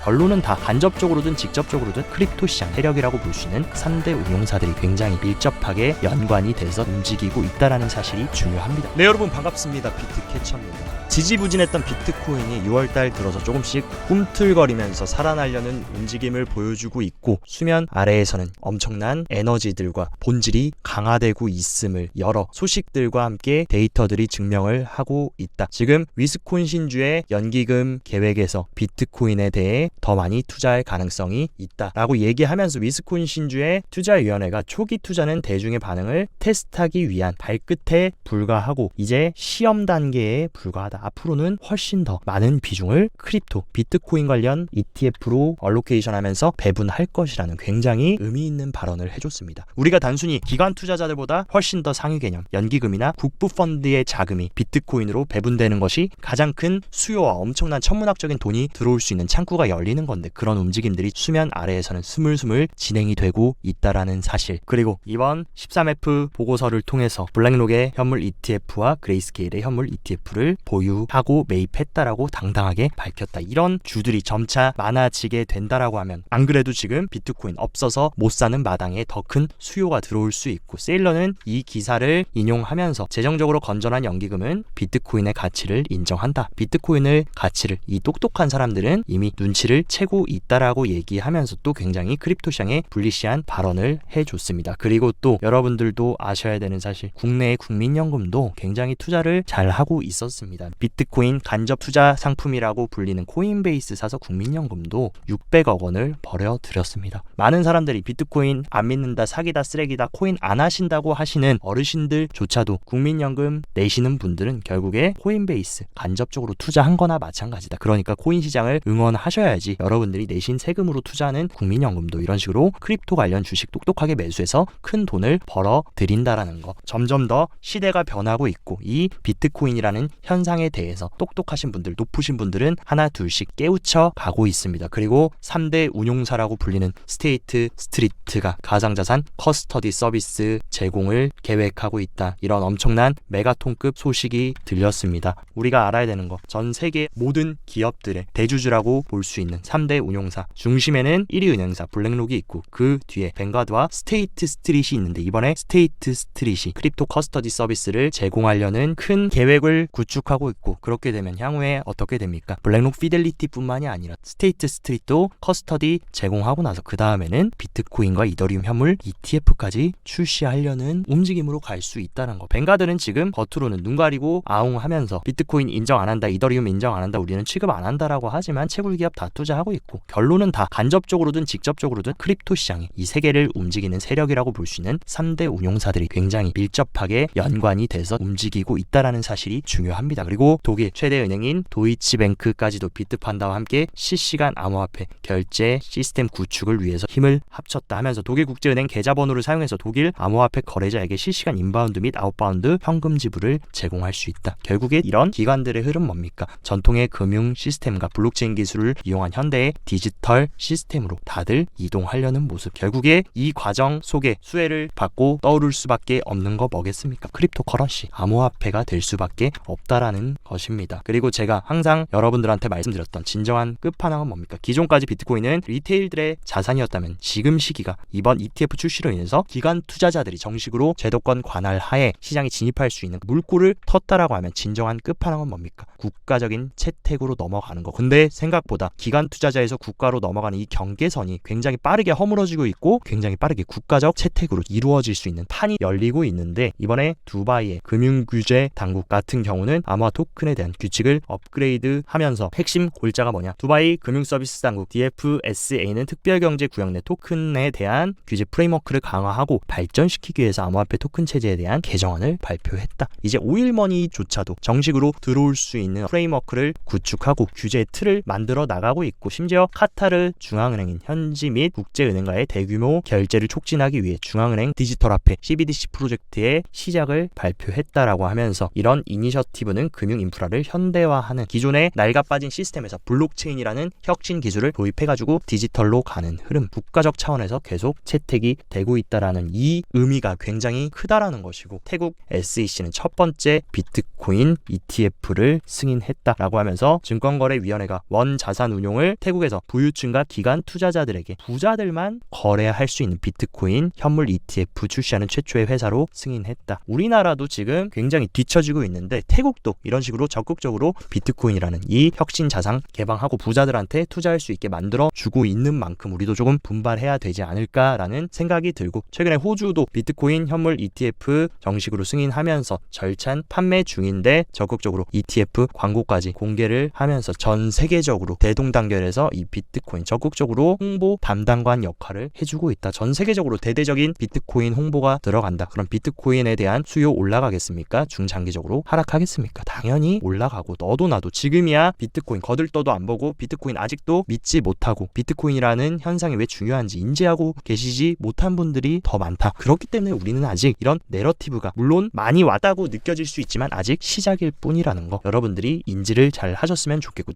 결론은 다 간접적으로든 직접적으로든 크립토 시장 세력이라고 볼 수 있는 3대 운용사들이 굉장히 밀접하게 연관이 돼서 움직이고 있다는 사실이 중요합니다. 네, 여러분 반갑습니다. 비트캐쳐입니다. 지지부진했던 비트코인이 6월달 들어서 조금씩 꿈틀거리면서 살아나려는 움직임을 보여주고 있고, 수면 아래에서는 엄청난 에너지들과 본질이 강화되고 있음을 여러 소식들과 함께 데이터들이 증명을 하고 있다. 지금 위스콘신주의 연기금 계획에서 비트코인에 대해 더 많이 투자할 가능성이 있다라고 얘기하면서 위스콘신주의 투자위원회가 초기 투자는 대중의 반응을 테스트하기 위한 발끝에 불과하고 이제 시험 단계에 불과하다. 앞으로는 훨씬 더 많은 비중을 크립토, 비트코인 관련 ETF로 얼로케이션하면서 배분할 것이라는 굉장히 의미 있는 발언을 해줬습니다. 우리가 단순히 기관 투자자들보다 훨씬 더 상위 개념, 연기금이나 국부 펀드의 자금이 비트코인으로 배분되는 것이 가장 큰 수요와 엄청난 천문학적인 돈이 들어올 수 있는 창구가 열리는 건데, 그런 움직임들이 수면 아래에서는 스물스물 진행이 되고 있다라는 사실, 그리고 이번 13F 보고서를 통해서 블랙록의 현물 ETF와 그레이스케일의 현물 ETF를 보유하고 매입했다라고 당당하게 밝혔다. 이런 주들이 점차 많아지게 된다라고 하면, 안 그래도 지금 비트코인 없어서 못 사는 마당에 더 큰 수요가 들어올 수 있고, 세일러는 이 기사를 인용하면서 재정적으로 건전한 연기금은 비트코인의 가치를 인정한다. 비트코인의 가치를 이 똑똑한 사람들은 이미 눈치를 채고 있다라고 얘기하면서 또 굉장히 크립토 시장에 불리시한 발언을 해줬습니다. 그리고 또 여러분들도 아셔야 되는 사실, 국내의 국민연금도 굉장히 투자를 잘 하고 있었습니다. 비트코인 간접 투자 상품이라고 불리는 코인베이스 사서 국민연금도 600억 원을 벌여들였습니다. 많은 사람들이 비트코인 안 믿는다, 사기다, 쓰레기다, 코인 안 하신다고 하시는 어르신들조차도 국민연금 내시는 분들은 결국에 코인베이스 간접적으로 투자한 거나 마찬가지다. 그러니까 코인 시장을 응원하셔야지 여러분들이 내신 세금으로 투자하는 국민연금도 이런 식으로 크립토 관련 주식 똑똑하게 매수해서 큰 돈을 벌어들인다라는 거. 점점 더 시대가 변하고 있고, 이 비트코인이라는 현상에 대해서 똑똑하신 분들, 높으신 분들은 하나 둘씩 깨우쳐 가고 있습니다. 그리고 3대 운용사라고 불리는 스테이트 스트리트가 가상자산 커스터디 서비스 제공을 계획하고 있다. 이런 엄청난 메가톤급 소식이 들렸습니다. 우리가 알아야 되는 거, 전 세계 모든 기업들의 대주주라고 볼 수 있는 3대 운용사 중심에는 1위 은행사 블랙록이 있고, 그 뒤에 뱅가드와 스테이트 스트릿이 있는데, 이번에 스테이트 스트릿이 크립토 커스터디 서비스를 제공하려는 큰 계획을 구축하고 있고, 그렇게 되면 향후에 어떻게 됩니까? 블랙록 피델리티 뿐만이 아니라 스테이트 스트릿도 커스터디 제공하고 나서 그 다음에는 비트코인과 이더리움 현물 ETF까지 출시하려는 움직임으로 갈 수 있다는 거. 뱅가드는 지금 겉으로는 눈 가리고 아웅하면서 비트코인 인정 안 한다, 이더리움 인정 안 한다, 우리는 취급 안 한다라고 하지만 채굴 기업 다 투자하고 있고, 결론은 다 간접적으로든 직접적으로든 크립토 시장이 이 세계를 움직이는 세력이라고 볼 수 있는 3대 운용사들이 굉장히 밀접하게 연관이 돼서 움직이고 있다라는 사실이 중요합니다. 그리고 독일 최대 은행인 도이치뱅크까지도 비트판다와 함께 실시간 암호화폐 결제 시스템 구축을 위해서 힘을 합쳤다 하면서 독일 국제은행 계좌번호를 사용해서 독일 암호화폐 거래자에게 실시간 인바운드 및 아웃바운드 현금 지불을 제공할 수 있다. 결국에 이런 기관들의 흐름 뭡니까? 전통의 금융 시스템과 블록체인 기술을 이용한 현대의 디지털 시스템으로 다들 이동하려는 모습. 결국에 이 과정 속에 수혜를 받고 떠오를 수밖에 없는 거 뭐겠습니까? 크립토 커런시, 암호화폐가 될 수밖에 없다라는 것입니다. 그리고 제가 항상 여러분들한테 말씀드렸던 진정한 끝판왕은 뭡니까? 기존까지 비트코인은 리테일들의 자산이었다면, 지금 시기가 이번 ETF 출시로 인해서 기관 투자자들이 정식으로 제도권 관할 하에 시장에 진입할 수 있는 물꼬를 텄다라고 하면 진정한 끝판왕은 뭡니까? 국가적인 채택으로 넘어가는 거. 근데 생각보다 기관 투자자에서 국가로 넘어가는 이 경계선이 굉장히 빠르게 허물어지고 있고, 굉장히 빠르게 국가적 채택으로 이루어질 수 있는 판이 열리고 있는데, 이번에 두바이의 금융규제 당국 같은 경우는 암호화 토큰에 대한 규칙을 업그레이드하면서, 핵심 골자가 뭐냐? 두바이 금융서비스 당국 DFSA는 특별경제구역 내 토큰에 대한 규제 프레임워크를 강화하고 발전시키기 위해서 암호화폐 토큰 체제에 대한 개정안을 발표했다. 이제 오일머니조차도 정식으로 들어올 수 있는 프레임워크를 구축하고 규제의 틀을 만들어 나가고 있고, 심지어 카타르 중앙은행인 현지 및 국제은행과의 대규모 결제를 촉진하기 위해 중앙은행 디지털화폐 CBDC 프로젝트의 시작을 발표했다라고 하면서, 이런 이니셔티브는 금융 금융 인프라를 현대화하는 기존의 낡아빠진 시스템에서 블록체인이라는 혁신 기술을 도입해가지고 디지털로 가는 흐름, 국가적 차원에서 계속 채택이 되고 있다라는 이 의미가 굉장히 크다라는 것이고, 태국 SEC는 첫 번째 비트코인 ETF를 승인했다라고 하면서 증권거래위원회가 원자산 운용을 태국에서 부유층과 기관 투자자들에게 부자들만 거래할 수 있는 비트코인 현물 ETF 출시하는 최초의 회사로 승인했다. 우리나라도 지금 굉장히 뒤처지고 있는데 태국도 이런 식으로 적극적으로 비트코인이라는 이 혁신 자산 개방하고 부자들한테 투자할 수 있게 만들어 주고 있는 만큼 우리도 조금 분발해야 되지 않을까라는 생각이 들고, 최근에 호주도 비트코인 현물 ETF 정식으로 승인하면서 절찬 판매 중인데 적극적으로 ETF 광고까지 공개를 하면서 전 세계적으로 대동단결해서 이 비트코인 적극적으로 홍보 담당관 역할을 해주고 있다. 전 세계적으로 대대적인 비트코인 홍보가 들어간다. 그럼 비트코인에 대한 수요 올라가겠습니까? 중장기적으로 하락하겠습니까? 당연히 올라가고, 너도 나도 지금이야 비트코인 거들떠도 안 보고 비트코인 아직도 믿지 못하고 비트코인이라는 현상이 왜 중요한지 인지하고 계시지 못한 분들이 더 많다. 그렇기 때문에 우리는 아직 이런 내러티브가 물론 많이 왔다고 느껴질 수 있지만 아직 시작일 뿐이라는 거 여러분들이 인지를 잘 하셨으면 좋겠고,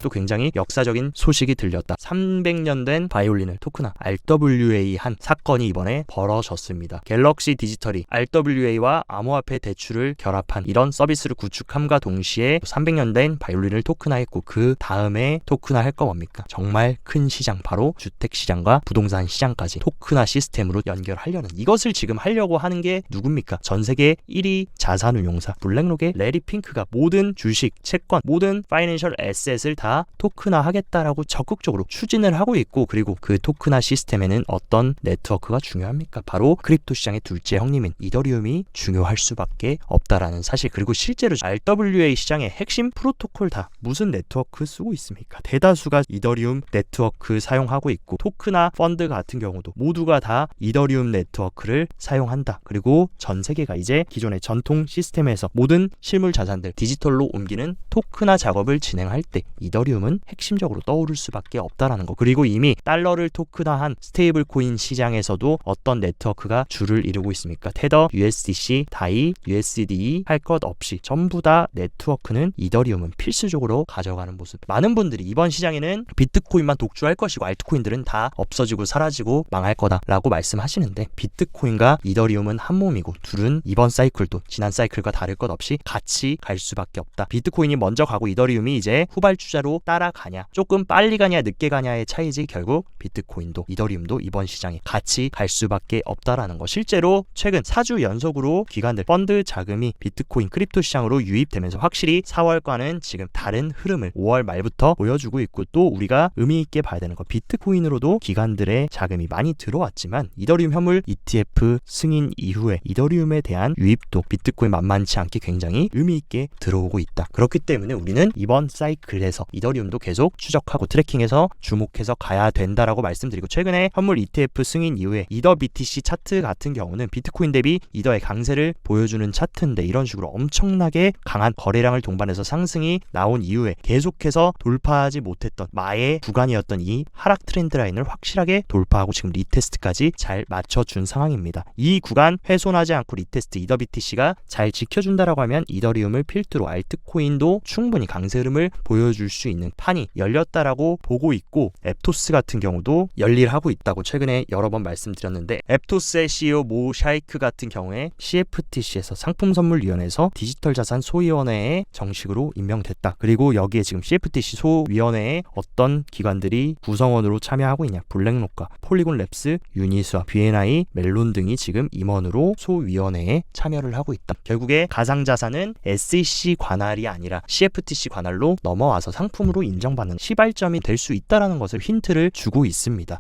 또 굉장히 역사적인 소식이 들렸다. 300년 된 바이올린을 토크나 RWA 한 사건이 이번에 벌어졌습니다. 갤럭시 디지털이 RWA와 암호화폐 대출을 결합한 이런 서비스를 구축함과 동시에 300년 된 바이올린을 토크나했고, 그 다음에 토크나 할 거 뭡니까? 정말 큰 시장, 바로 주택시장과 부동산 시장까지 토크나 시스템으로 연결하려는, 이것을 지금 하려고 하는 게 누굽니까? 전 세계 1위 자산운용사 블랙록의 레리 핑크가 모든 주식, 채권, 모든 파이낸셜 에셋을 다 토크나 하겠다라고 적극적으로 추진을 하고 있고, 그리고 그 토크나 시스템에는 어떤 네트워크가 중요합니까? 바로 크립토 시장의 둘째 형님인 이더리움이 중요할 수밖에 없다라는 사실. 그리고 실제로 RWA 시장의 핵심 프로토콜 다 무슨 네트워크 쓰고 있습니까? 대다수가 이더리움 네트워크 사용하고 있고, 토크나 펀드 같은 경우도 모두가 다 이더리움 네트워크를 사용한다. 그리고 전 세계가 이제 기존의 전통 시스템에서 모든 실물 자산들 디지털로 옮기는 토크나 작업을 진행할 때 이더리움은 핵심적으로 떠오를 수밖에 없다라는 거. 그리고 이미 달러를 토크나한 스테이블 코인 시장에서도 어떤 네트워크가 주를 이루고 있습니까? 테더, USDC, 다이, USDE 할 것 없이 전부 다 네트워크는 이더리움은 필수적으로 가져가는 모습. 많은 분들이 이번 시장에는 비트코인만 독주할 것이고 알트코인들은 다 없어지고 사라지고 망할 거다라고 말씀하시는데, 비트코인과 이더리움은 한 몸이고 둘은 이번 사이클도 지난 사이클과 다를 것 없이 같이 갈 수밖에 없다. 비트코인이 먼저 가고 이더리움이 이제 후발주자로 따라가냐, 조금 빨리 가냐 늦게 가냐의 차이지 결국 비트코인도 이더리움도 이번 시장에 같이 갈 수밖에 없다라는 거. 실제로 최근 4주 연속으로 기관들 펀드 자금이 비트코인 크립토 시장으로 유입되면서 확실히 4월과는 지금 다른 흐름을 5월 말부터 보여주고 있고, 또 우리가 의미 있게 봐야 되는 거, 비트코인으로도 기관들의 자금이 많이 들어왔지만 이더리움 현물 ETF 승인 이후에 이더리움에 대한 유입도 비트코인 만만치 않게 굉장히 의미 있게 들어오고 있다. 그렇기 때문에 우리는 이번 사이클에서 이더리움도 계속 추적하고 트래킹해서 주목해서 가야 된다라고 말씀드리고, 최근에 현물 ETF 승인 이후에 이더 BTC 차트 같은 경우는 비트코인 대비 이더의 강세를 보여주는 차트인데, 이런 식으로 엄청나게 강한 거래량을 동반해서 상승이 나온 이후에 계속해서 돌파하지 못했던 마의 구간이었던 이 하락 트렌드 라인을 확실하게 돌파하고 지금 리테스트까지 잘 맞춰준 상황입니다. 이 구간 훼손하지 않고 리테스트 이더 BTC가 잘 지켜준다라고 하면 이더리움을 필두로 알트코인도 충분히 강세 흐름을 보여줄 수 있는 판이 열렸다라고 보고 있고, 앱토스 같은 경우도 열일하고 있다고 최근에 여러 번 말씀드렸는데, 앱토스의 CEO 모 샤이크 같은 경우에 CFTC에서 상품선물위원회에서 디지털자산 소위원회에 정식으로 임명됐다. 그리고 여기에 지금 CFTC 소위원회에 어떤 기관들이 구성원으로 참여하고 있냐, 블랙록과 폴리곤 랩스, 유니스와 BNI, 멜론 등이 지금 임원으로 소위원회에 참여를 하고 있다. 결국에 가상자산은 SEC 관할이 아니라 CFTC 관할로 넘어와서 상품으로 인정받는 시발점이 될 수 있다는 것을 힌트를 주고 있습니다.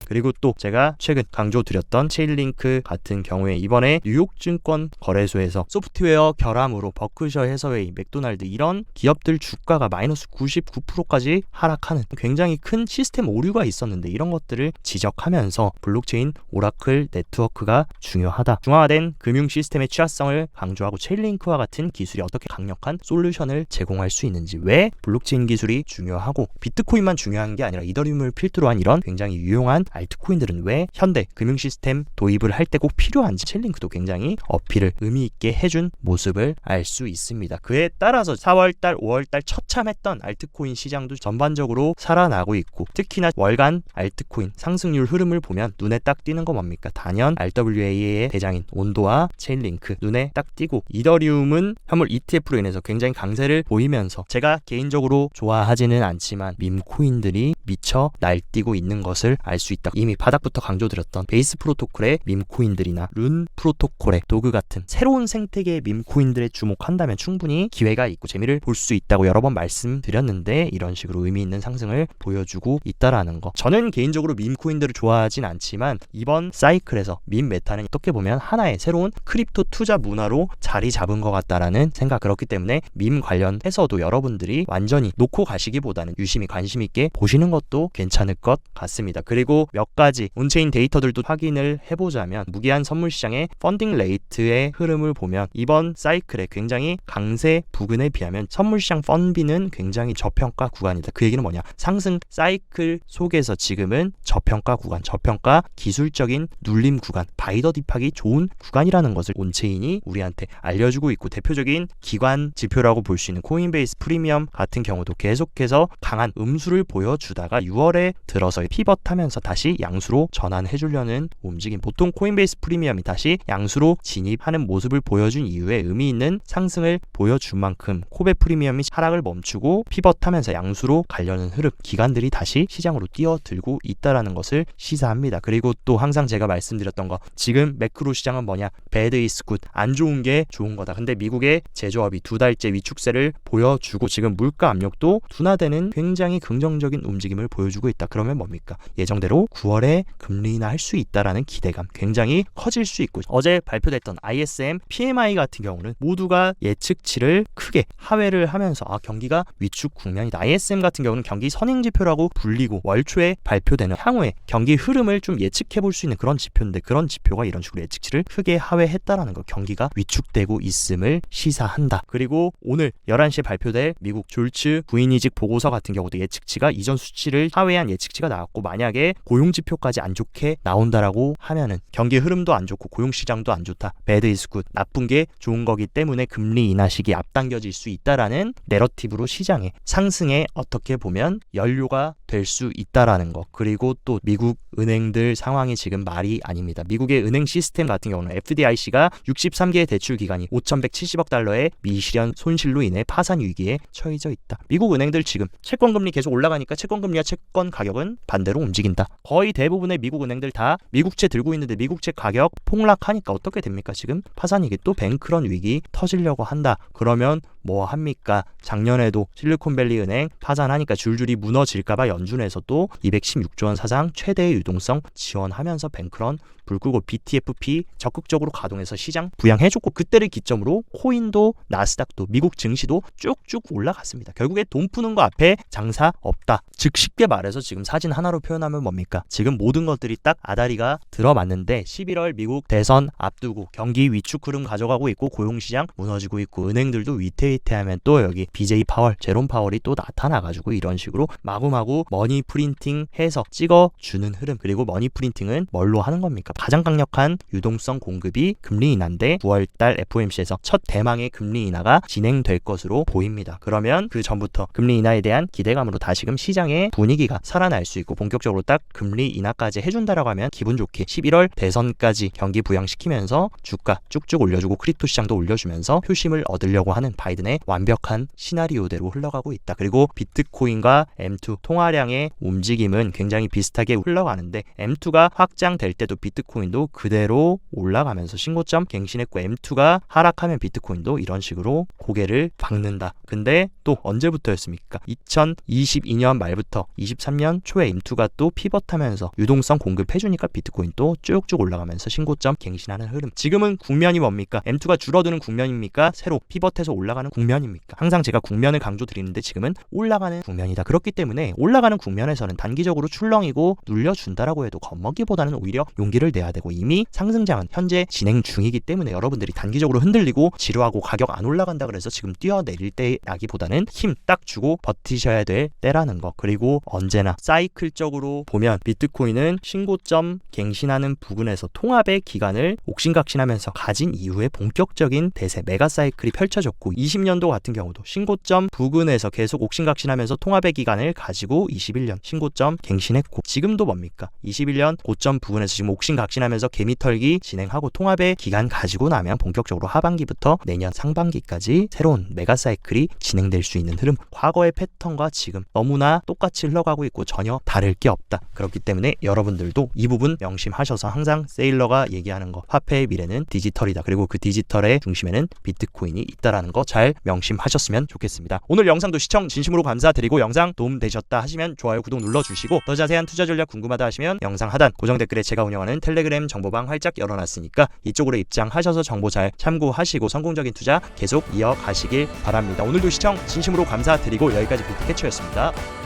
그리고 또 제가 최근 강조드렸던 체인링크 같은 경우에 이번에 뉴욕증권 거래소에서 소프트웨어 결함으로 버크셔 해서웨이, 맥도날드 이런 기업들 주가가 마이너스 99%까지 하락하는 굉장히 큰 시스템 오류가 있었는데, 이런 것들을 지적하면서 블록체인 오라클 네트워크가 중요하다, 중화된 금융 시스템의 취약성을 강조하고 체인링크와 같은 기술이 어떻게 강력한 솔루션을 제공할 수 있는지, 왜 블록체인 기술이 중요하고 비트코인만 중요한 게 아니라 이더리움을 필두로 한 이런 굉장히 유용한 알트코인들은 왜 현대 금융 시스템 도입을 할 때 꼭 필요한지 첼링크도 굉장히 어필을 의미 있게 해준 모습을 알 수 있습니다. 그에 따라서 4월달, 5월달 처참했던 알트코인 시장도 전반적으로 살아나고 있고, 특히나 월간 알트코인 상승률 흐름을 보면 눈에 딱 띄는 거 뭡니까? 단연 RWA의 대장인 온도와 체인링크 눈에 딱 띄고, 이더리움은 현물 ETF로 인해서 굉장히 강세를 보이면서 제가 개인적으로 좋아하지는 않지만 밈코인들이 미쳐 날뛰고 있는 것을 알 수 있다. 이미 바닥부터 강조드렸던 베이스 프로토콜의 밈코인들이나 룬 프로토콜의 도그 같은 새로운 생태계의 밈코인들에 주목한다면 충분히 기회가 있고 재미를 볼 수 있다고 여러 번 말씀드렸는데, 이런 식으로 의미 있는 상승을 보여주고 있다라는 거. 저는 개인적으로 밈코인들을 좋아하진 않지만 이번 사이클에서 밈 메타는 어떻게 보면 하나의 새로운 크립토 투자 문화로 자리 잡은 것 같다라는 생각. 그렇기 때문에 밈 관련해서도 여러분들이 완전히 놓고 가시기보다는 유심히 관심 있게 보시는 것도 괜찮을 것 같습니다. 그리고 몇 가지 온체인 데이터들도 확인을 해보자면, 무기한 선물 시장의 펀딩 레이트의 흐름을 보면 이번 사이클에 굉장히 강세 부근에 비하면 선물 시장 펀비는 굉장히 저평가 구간이다. 그 얘기는 뭐냐? 상승 사이클 속에서 지금은 저평가 구간, 저평가 기술적인 눌림 구간, 바이더 딥하기 좋은 구간이라는 것을 온체인이 우리한테 알려주고 있고, 대표적인 기관 지표라고 볼 수 있는 코인베이스 프리미엄 같은 경우도 계속해서 강한 음수를 보여주다가 6월에 들어서 피벗하면서 다시 양수로 전환해 주려는 움직임. 보통 코인베이스 프리미엄이 다시 양수로 진입하는 모습을 보여준 이후에 의미 있는 상승을 보여준 만큼 코베 프리미엄이 하락을 멈추고 피벗하면서 양수로 가려는 흐름, 기관들이 다시 시장으로 뛰어들고 있다라는 것을 시사합니다. 그리고 또 항상 제가 말씀드렸던 거, 지금 매크로 시장은 뭐냐? 배드 이스 굿, 안 좋은 게 좋은 거다. 근데 미국의 제조업이 2달째 위축세를 보여주고 지금 물가 압력도 둔화되는 굉장히 긍정적인 움직임을 보여주고 있다. 그러면 뭡니까? 예정대로 9월에 금리 인하할 수 있다라는 기대감 굉장히 커질 수 있고, 어제 발표됐던 ISM PMI 같은 경우는 모두가 예측치를 크게 하회를 하면서 경기가 위축 국면이다. ISM 같은 경우는 경기 선행 지표라고 불리고 월 초에 발표되는 향후의 경기 흐름을 좀 예측해 볼 수 있는 그런 지표인데, 그런 지표가 이런 식으로 예측치를 크게 하회했다라는 거, 경기가 위축되고 있음을 시사한다. 그리고 오늘 11시에 발표될 미국 졸츠 부인이직 보고서 같은 경우도 예측치가 이전 수치를 하회한 예측치가 나왔고, 만약에 고용 지표까지 안 좋게 나온다라고 하면은 경기 흐름도 안 좋고 고용 시장도 안 좋다. 배드 이즈 굿, 나쁜 게 좋은 거기 때문에 금리 인하 시기 앞당겨질 수 있다라는 내러티브로 시장의 상승에 어떻게 보면 연료가 될 수 있다라는 거. 그리고 또 미국 은행들 상황이 지금 말이 아닙니다. 미국의 은행 시스템 같은 경우는 FDIC가 63개의 대출 기관이 5,170억 달러의 미실현 손실로 인해 파산 위기에 처해져 있다. 미국 은행들 지금 채권 금리 계속 올라가니까 채권 금리와 채권 가격은 반대로 움직인다. 거의 대부분의 미국 은행들 다 미국채 들고 있는데 미국채 가격 폭락하니까 어떻게 됩니까? 지금 파산 위기, 또 뱅크런 위기 터지려고 한다. 그러면 뭐 합니까? 작년에도 실리콘밸리 은행 파산하니까 줄줄이 무너질까봐 연준에서 또 216조 원 사상 최대의 유동성 지원하면서 뱅크런 불 끄고 BTFP 적극적으로 가동해서 시장 부양해줬고, 그때를 기점으로 코인도 나스닥도 미국 증시도 쭉쭉 올라갔습니다. 결국에 돈 푸는 거 앞에 장사 없다. 즉 쉽게 말해서 지금 사진 하나로 표현하면 뭡니까? 지금 모든 것들이 딱 아다리가 들어맞는데 11월 미국 대선 앞두고 경기 위축 흐름 가져가고 있고, 고용시장 무너지고 있고, 은행들도 위태위태하면 또 여기 BJ 파월, 제롬 파월이 또 나타나가지고 이런 식으로 마구마구 머니 프린팅 해서 찍어주는 흐름. 그리고 머니 프린팅은 뭘로 하는 겁니까? 가장 강력한 유동성 공급이 금리 인하인데 9월달 FOMC에서 첫 대망의 금리 인하가 진행될 것으로 보입니다. 그러면 그 전부터 금리 인하에 대한 기대감으로 다시금 시장의 분위기가 살아날 수 있고, 본격적으로 딱 금리 인하까지 해준다라고 하면 기분 좋게 11월 대선까지 경기 부양시키면서 주가 쭉쭉 올려주고 크립토 시장도 올려주면서 표심을 얻으려고 하는 바이든의 완벽한 시나리오대로 흘러가고 있다. 그리고 비트코인과 M2 통화량의 움직임은 굉장히 비슷하게 흘러가는데, M2가 확장될 때도 비트코인도 그대로 올라가면서 신고점 갱신했고, M2가 하락하면 비트코인도 이런 식으로 고개를 박는다. 근데 또 언제부터였습니까? 2022년 말부터 23년 초에 M2가 또 피벗하면서 유동성 공급해주니까 비트코인 또 쭉쭉 올라가면서 신고점 갱신하는 흐름. 지금은 국면이 뭡니까? M2가 줄어드는 국면입니까? 새로 피벗해서 올라가는 올라가는 국면입니까? 항상 제가 국면을 강조드리는데 지금은 올라가는 국면이다. 그렇기 때문에 올라가는 국면에서는 단기적으로 출렁이고 눌려준다라고 해도 겁먹기보다는 오히려 용기를 내야 되고, 이미 상승장은 현재 진행 중이기 때문에 여러분들이 단기적으로 흔들리고 지루하고 가격 안 올라간다 그래서 지금 뛰어내릴 때라기보다는 힘 딱 주고 버티셔야 될 때라는 거. 그리고 언제나 사이클적으로 보면 비트코인은 신고점 갱신하는 부근에서 통합의 기간을 옥신각신하면서 가진 이후에 본격적인 대세 메가사이클이 펼쳐졌고, 20년도 같은 경우도 신고점 부근에서 계속 옥신각신하면서 통합의 기간을 가지고 21년 신고점 갱신했고, 지금도 뭡니까? 21년 고점 부근에서 지금 옥신각신하면서 개미털기 진행하고 통합의 기간 가지고 나면 본격적으로 하반기부터 내년 상반기까지 새로운 메가사이클이 진행될 수 있는 흐름. 과거의 패턴과 지금 너무나 똑같이 흘러가고 있고 전혀 다를 게 없다. 그렇기 때문에 여러분들도 이 부분 명심하셔서 항상 세일러가 얘기하는 거, 화폐의 미래는 디지털이다. 그리고 그 디지털의 중심에는 비트코인이 있다라는 거 잘 명심하셨으면 좋겠습니다. 오늘 영상도 시청 진심으로 감사드리고, 영상 도움되셨다 하시면 좋아요, 구독 눌러주시고, 더 자세한 투자 전략 궁금하다 하시면 영상 하단 고정 댓글에 제가 운영하는 텔레그램 정보방 활짝 열어놨으니까 이쪽으로 입장하셔서 정보 잘 참고하시고 성공적인 투자 계속 이어가시길 바랍니다. 오늘도 시청 진심으로 감사드리고 여기까지 비트캐쳐였습니다.